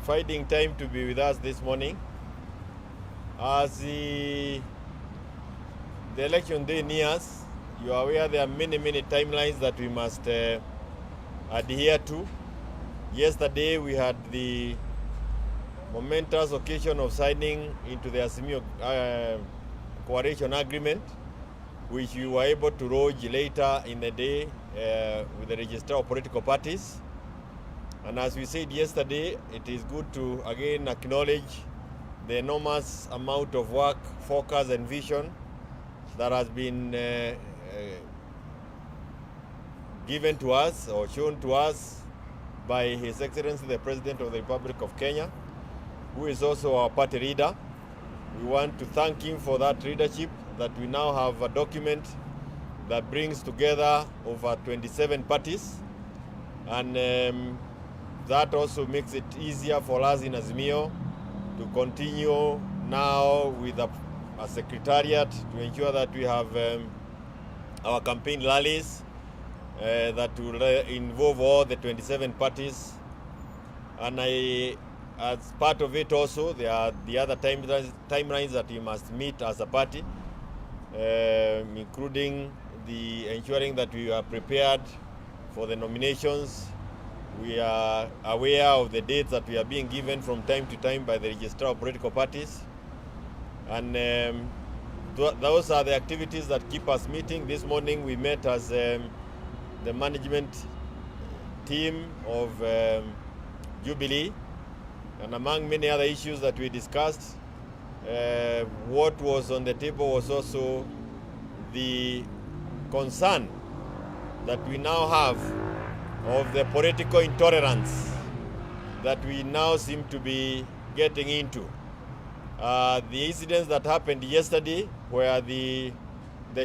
finding time to be with us this morning. As the election day nears, you are aware there are many timelines that we must adhere to. Yesterday we had the momentous occasion of signing into the Azimio coalition agreement, which we were able to lodge later in the day with the register of political parties. And as we said yesterday, it is good to again acknowledge the enormous amount of work, focus and vision that has been given to us or shown to us by His Excellency the President of the Republic of Kenya, who is also our party leader. We want to thank him for that leadership, that we now have a document that brings together over 27 parties, and that also makes it easier for us in Azimio to continue now with a secretariat to ensure that we have our campaign rallies that will involve all the 27 parties. And as part of it also, there are the other timelines that we must meet as a party, including the ensuring that we are prepared for the nominations. We are aware of the dates that we are being given from time to time by the registrar of political parties. And those are the activities that keep us meeting. This morning we met as the management team of Jubilee, and among many other issues that we discussed, what was on the table was also the concern that we now have of the political intolerance that we now seem to be getting into. The incidents that happened yesterday, where the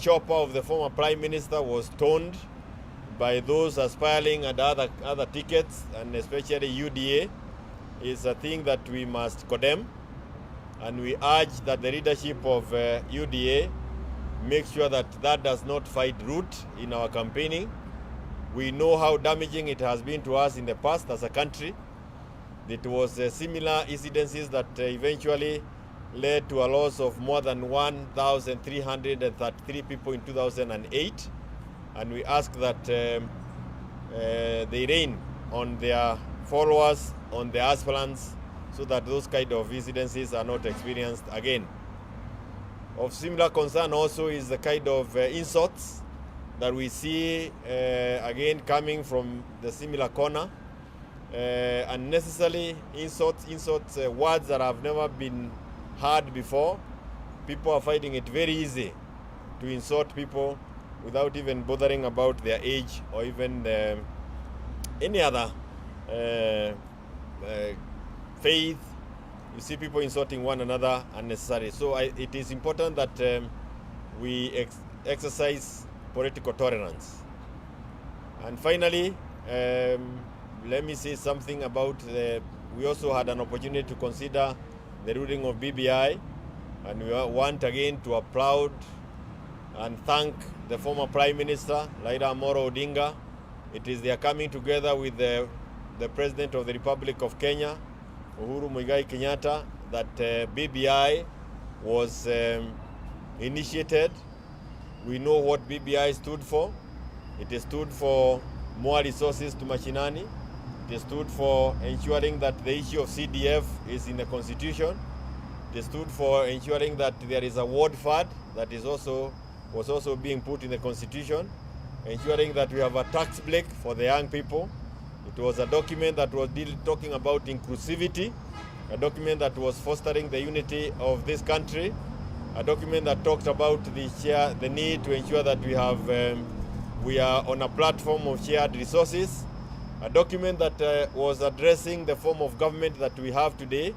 chopper of the former Prime Minister was stoned by those aspiring at other tickets, and especially UDA, is a thing that we must condemn. And we urge that the leadership of UDA make sure that that does not find root in our campaigning. We know how damaging it has been to us in the past as a country. It was similar incidences that eventually led to a loss of more than 1,333 people in 2008. And we ask that they rein on their followers, on their aspirants, so that those kind of incidences are not experienced again. Of similar concern also is the kind of insults that we see again coming from the similar corner. Unnecessarily insults, words that have never been heard before. People are finding it very easy to insult people without even bothering about their age or even any other faith. You see people insulting one another unnecessarily. So it is important that we exercise political tolerance. And finally, let me say something about we also had an opportunity to consider the ruling of BBI, and we want again to applaud and thank the former Prime Minister, Raila Odinga. It is their coming together with the President of the Republic of Kenya, Uhuru, Kenyatta, that BBI was initiated. We know what BBI stood for. It stood for more resources to mashinani. It stood for ensuring that the issue of CDF is in the Constitution. It stood for ensuring that there is a ward fund that was also being put in the Constitution, ensuring that we have a tax break for the young people. It was a document that was talking about inclusivity, a document that was fostering the unity of this country, a document that talked about the need to ensure that we are on a platform of shared resources, a document that was addressing the form of government that we have today,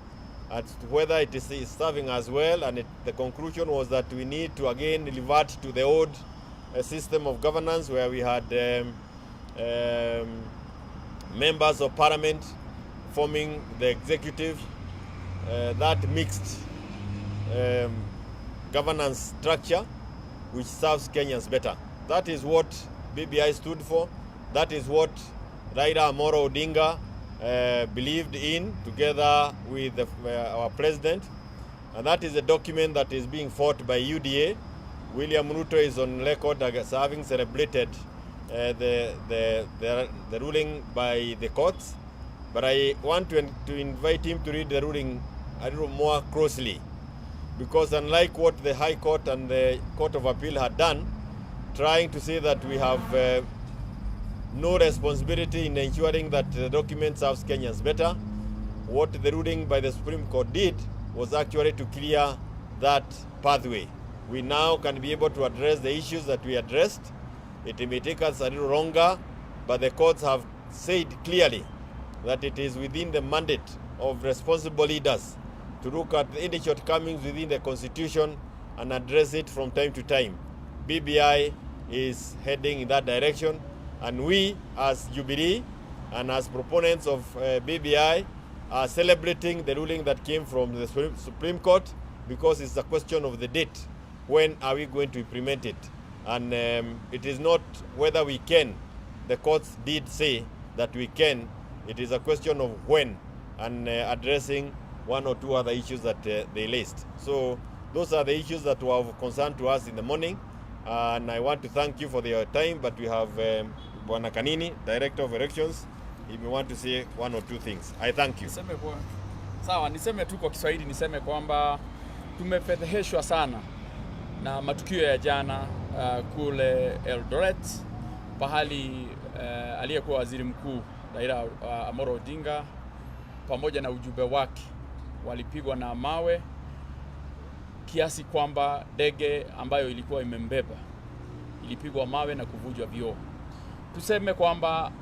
and whether it is serving as well. And the conclusion was that we need to again revert to the old system of governance, where we had members of parliament forming the executive, that mixed governance structure which serves Kenyans better. That is what BBI stood for. That is what Raila Odinga believed in together with our president, and that is a document that is being fought by UDA. William Ruto is on record as having celebrated the ruling by the courts, but I want to invite him to read the ruling a little more closely, because unlike what the High Court and the Court of Appeal had done, trying to say that we have no responsibility in ensuring that the document serves Kenyans better, what the ruling by the Supreme Court did was actually to clear that pathway. We now can be able to address the issues that we addressed. It may take us a little longer, but the courts have said clearly that it is within the mandate of responsible leaders to look at any shortcomings within the Constitution and address it from time to time. BBI is heading in that direction, and we as Jubilee and as proponents of BBI are celebrating the ruling that came from the Supreme Court, because it's a question of the date. When are we going to implement it? And it is not whether we can. The courts did say that we can. It is a question of when, and addressing one or two other issues that they list. So those are the issues that were of concern to us in the morning. And I want to thank you for your time, but we have Bwana Kanini, Director of Elections. He may want to say one or two things. I thank you. Sawa, niseme tu kwa Kiswahili, niseme kwamba tumefedheheshwa sana na matukio ya jana kule Eldoret, pahali aliyekuwa waziri mkuu Raila Amolo Odinga pamoja na ujumbe wake walipigwa na mawe kiasi kwamba ndege ambayo ilikuwa imembeba ilipigwa mawe na kuvunjwa vioo. Tuseme kwamba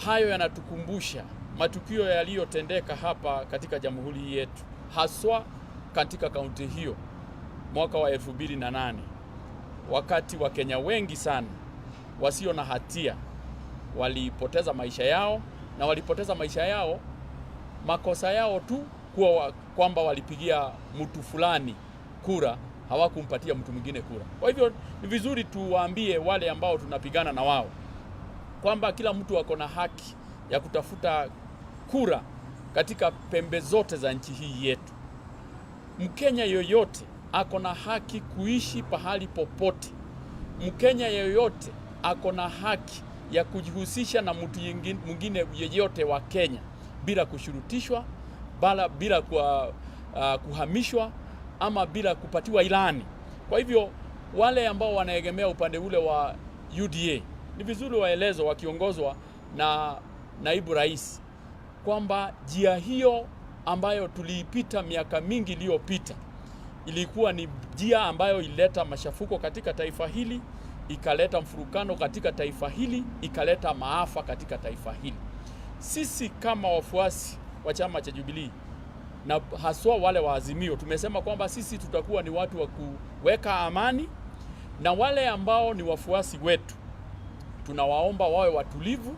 hayo yanatukumbusha matukio yaliyotendeka hapa katika jamhuri yetu, haswa katika kaunti hiyo mwaka wa 2008, wakati wa Kenya wengi sana wasio na hatia walipoteza maisha yao, na walipoteza maisha yao makosa yao tu kwamba walipigia mtu fulani kura, hawakumpatia mtu mwingine kura. Kwa hivyo ni vizuri tuwaambie wale ambao tunapigana na wao kwamba kila mtu ako na haki ya kutafuta kura katika pembe zote za nchi hii yetu. Mkenya yoyote ako na haki kuishi pahali popote. Mkenya yoyote ako na haki ya kujihusisha na mtu mwingine yeyote wa Kenya bila kushurutishwa, bila kuhamishwa ama bila kupatiwa ilani. Kwa hivyo wale ambao wanaegemea upande ule wa UDA ni vizuri waelezo wakiongozwa na naibu rais kwamba njia hiyo ambayo tuliipita miaka mingi iliyopita ilikuwa ni njia ambayo ilileta mashafuko katika taifa hili, ikaleta mfurukano katika taifa hili, ikaleta maafa katika taifa hili. Sisi kama wafuasi wa chama cha Jubilee na haswa wale wa Azimio tumesema kwamba sisi tutakuwa ni watu wa kuweka amani, na wale ambao ni wafuasi wetu tunawaomba wawe watulivu,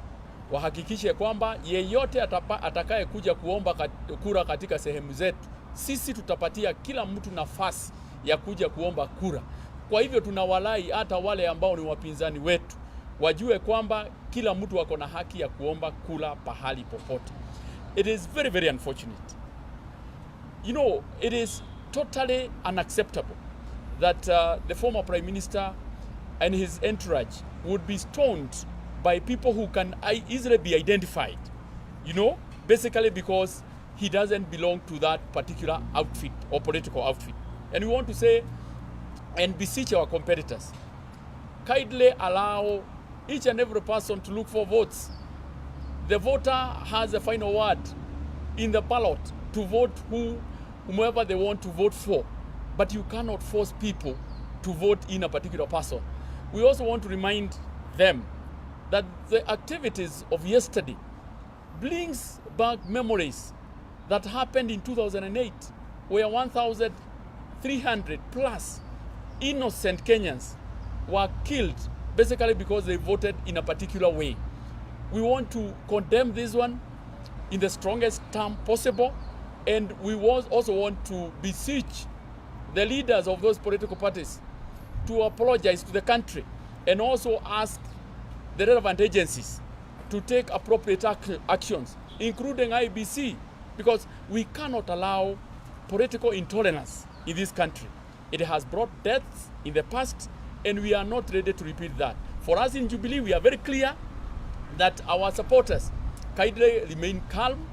wahakikishe kwamba yeyote atakaye kuja kuomba kura katika sehemu zetu, sisi tutapatia kila mtu nafasi ya kuja kuomba kura. Kwa hivyo tunawalai hata wale ambao ni wapinzani wetu wajue kwamba kila mtu ako na haki ya kuomba kura pahali popote. It is very, very unfortunate. You know, it is totally unacceptable that the former Prime Minister and his entourage would be stoned by people who can easily be identified, you know, basically because he doesn't belong to that particular outfit or political outfit. And we want to say and beseech our competitors, kindly allow each and every person to look for votes. The voter has a final word in the ballot to vote whomever they want to vote for, but you cannot force people to vote in a particular person. We also want to remind them that the activities of yesterday brings back memories that happened in 2008, where 1,300 plus innocent Kenyans were killed basically because they voted in a particular way. We want to condemn this one in the strongest term possible, and we also want to beseech the leaders of those political parties to apologize to the country and also ask the relevant agencies to take appropriate actions including IBC, because we cannot allow political intolerance in this country. It has brought deaths in the past, and we are not ready to repeat that. For us in Jubilee, we are very clear that our supporters kindly remain calm,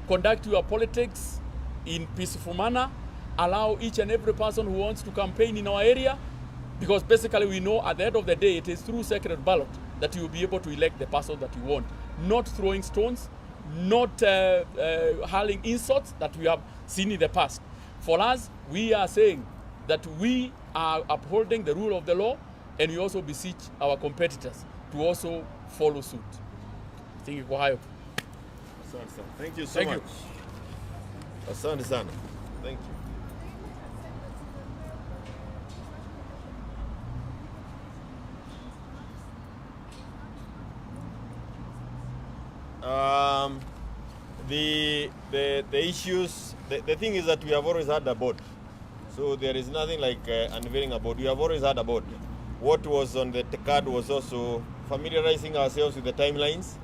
conduct your politics in peaceful manner, allow each and every person who wants to campaign in our area, because basically we know at the end of the day it is through secret ballot that you will be able to elect the person that you want, not throwing stones, not hurling insults that we have seen in the past. For us, we are saying that we are upholding the rule of the law, and we also beseech our competitors to also follow suit. Thank you kwa hayo. Thank you so much. Asante sana. Thank you. The issues, the thing is that we have always had a board. So there is nothing like unveiling a board. We have always had a board. What was on the card was also familiarizing ourselves with the timelines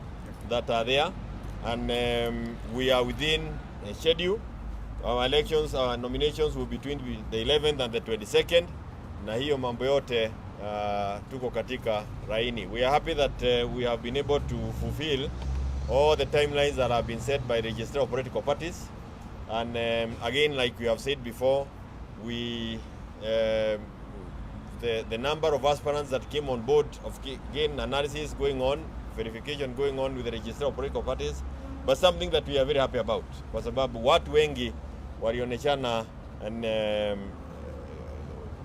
that are there. And we are within a schedule. Our elections, our nominations will be between the 11th and the 22nd. Na hiyo mambo yote tuko katika raini. We are happy that we have been able to fulfill all the timelines that have been set by the Register of Political Parties. And again, like we have said before, we the number of aspirants that came on board, of again analysis going on, verification going on with the Register of Political Parties, but something that we are very happy about, kwa sababu watu wengi walioneshana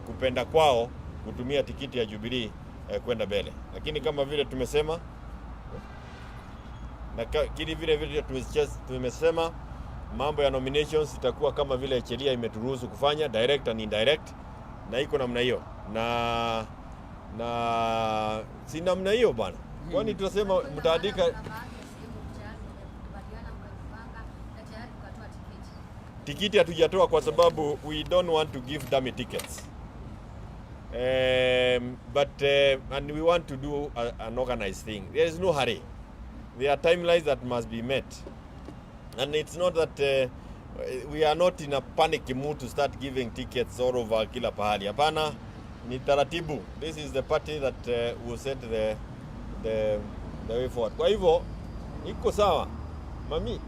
kupenda kwao kutumia tikiti ya Jubilee kwenda mbele, lakini kama vile tumesema na kile vile tumesema mambo ya nominations itakuwa kama vile sheria imeturuhusu kufanya direct and indirect, na iko namna hiyo na si namna hiyo bwana. Kwani tunasema mtaandika tikiti hatujatoa kwa sababu we don't want to give dummy tickets. And we want to do an organized thing. There is no hurry. There are timelines that must be met. And it's not that we are not in a panic mood to start giving tickets all over kila pahali. Hapana, ni taratibu. This is the party that will set the way forward. Kwa hivyo, iko sawa. Mami.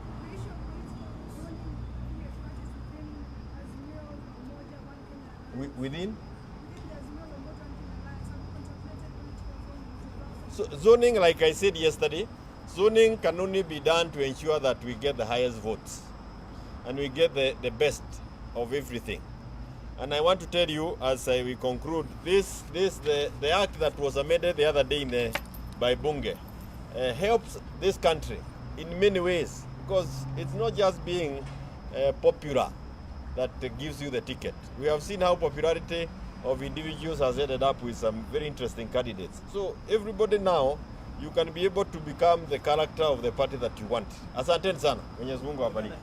Within? So, zoning, like I said yesterday, zoning can only be done to ensure that we get the highest votes and we get the best of everything. And I want to tell you, as we conclude, the act that was amended the other day by Bunge helps this country in many ways, because it's not just being popular that gives you the ticket. We have seen how popularity of individuals has ended up with some very interesting candidates. So everybody now, you can be able to become the character of the party that you want. Asante sana. Mwenyezi Mungu awabariki.